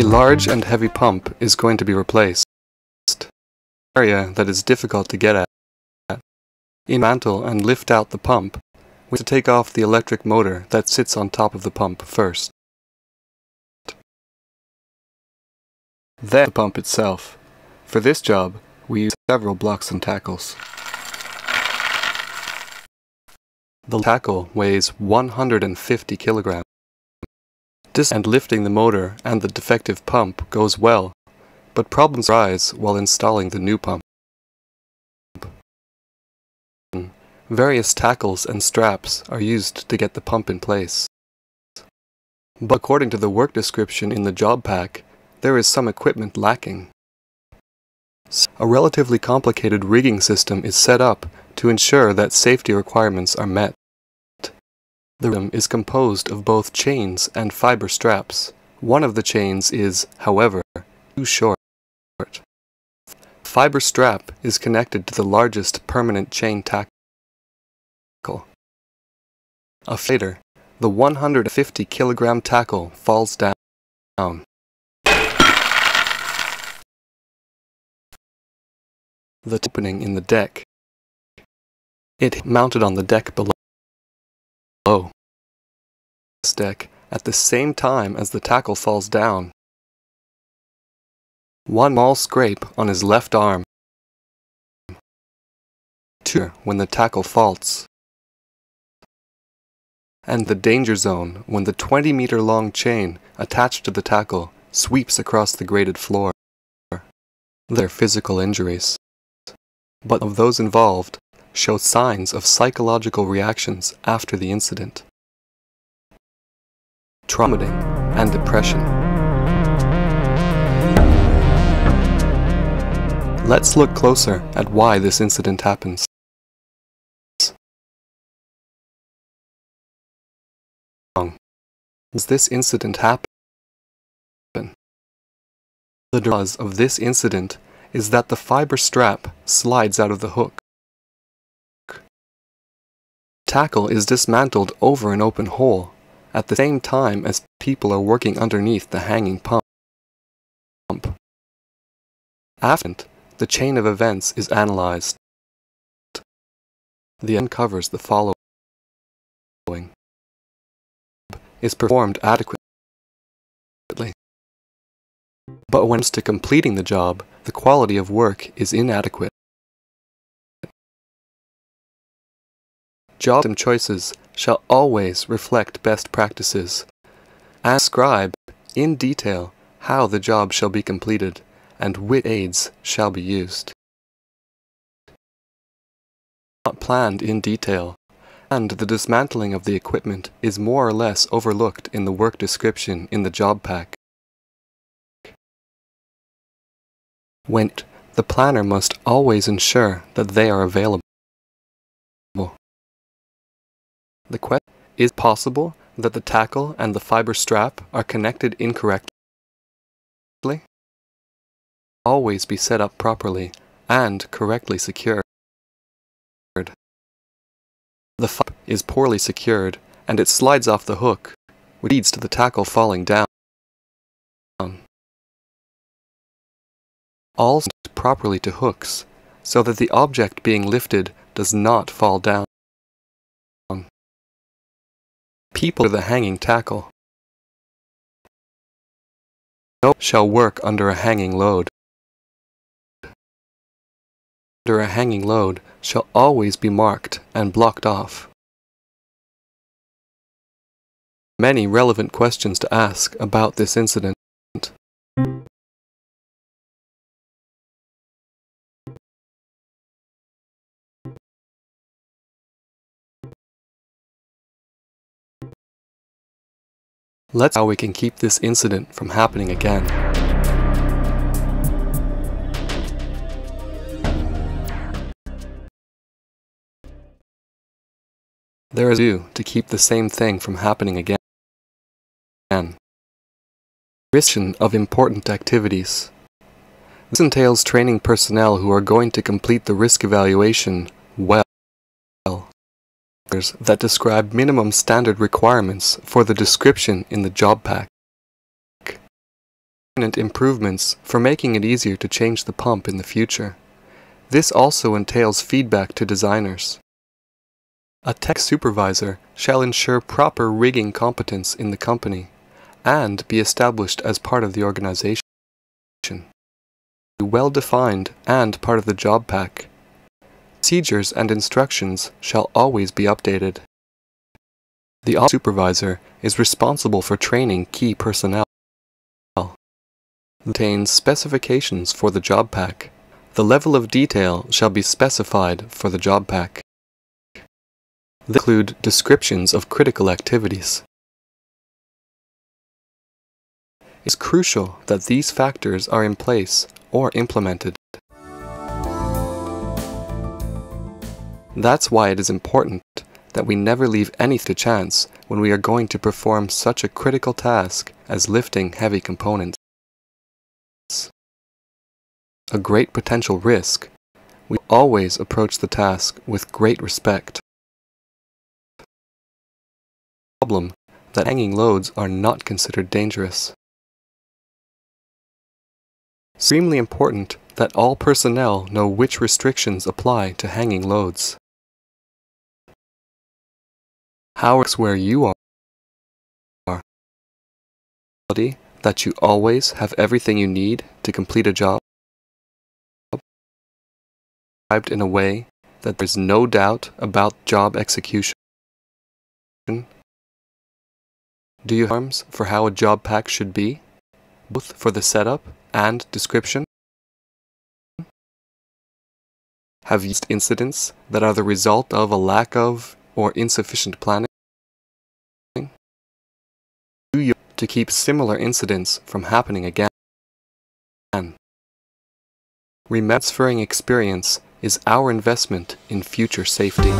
A large and heavy pump is going to be replaced. Area that is difficult to get at. Dismantle and lift out the pump. We have to take off the electric motor that sits on top of the pump first. Then the pump itself. For this job, we use several blocks and tackles. The tackle weighs 150 kilograms. And lifting the motor and the defective pump goes well, but problems arise while installing the new pump. Various tackles and straps are used to get the pump in place. But according to the work description in the job pack, there is some equipment lacking. A relatively complicated rigging system is set up to ensure that safety requirements are met. The rim is composed of both chains and fiber straps. One of the chains is, however, too short. The fiber strap is connected to the largest permanent chain tackle. Later, the 150 kilogram tackle falls down. The opening in the deck. It mounted on the deck below. This deck at the same time as the tackle falls down. One small scrape on his left arm. Two when the tackle faults. And the danger zone when the 20-meter long chain attached to the tackle sweeps across the graded floor. There are physical injuries, but of those involved show signs of psychological reactions after the incident. Trauma and depression. Let's look closer at why this incident happens. Does this incident happen? The cause of this incident is that the fiber strap slides out of the hook. Tackle is dismantled over an open hole at the same time as people are working underneath the hanging pump. After the chain of events is analyzed. The uncovers the following. Is performed adequately. But when it comes to completing the job, the quality of work is inadequate. Job choices shall always reflect best practices, and describe in detail how the job shall be completed and which aids shall be used. Not planned in detail, and the dismantling of the equipment is more or less overlooked in the work description in the job pack. The planner must always ensure that they are available. The question is possible that the tackle and the fiber strap are connected incorrectly. Always be set up properly and correctly secured. The fiber is poorly secured and it slides off the hook, which leads to the tackle falling down. All stick properly to hooks so that the object being lifted does not fall down. People with a hanging tackle shall work under a hanging load. Under a hanging load shall always be marked and blocked off. Many relevant questions to ask about this incident. Let's see how we can keep this incident from happening again. There is to keep the same thing from happening again. Restriction of important activities. This entails training personnel who are going to complete the risk evaluation well. That describe minimum standard requirements for the description in the job pack. permanent improvements for making it easier to change the pump in the future. This also entails feedback to designers. A tech supervisor shall ensure proper rigging competence in the company and be established as part of the organization. Well defined and part of the job pack. Procedures and instructions shall always be updated. The supervisor is responsible for training key personnel. Contains specifications for the job pack. The level of detail shall be specified for the job pack. They include descriptions of critical activities. It's crucial that these factors are in place or implemented. That's why it is important that we never leave anything to chance when we are going to perform such a critical task as lifting heavy components. A great potential risk, we always approach the task with great respect. The problem that hanging loads are not considered dangerous. Extremely important that all personnel know which restrictions apply to hanging loads. How it's where you are. That you always have everything you need to complete a job. In a way that there's no doubt about job execution. Do you have norms for how a job pack should be, both for the setup and description? Have you used incidents that are the result of a lack of or insufficient planning? Do you to keep similar incidents from happening again? Transferring experience is our investment in future safety.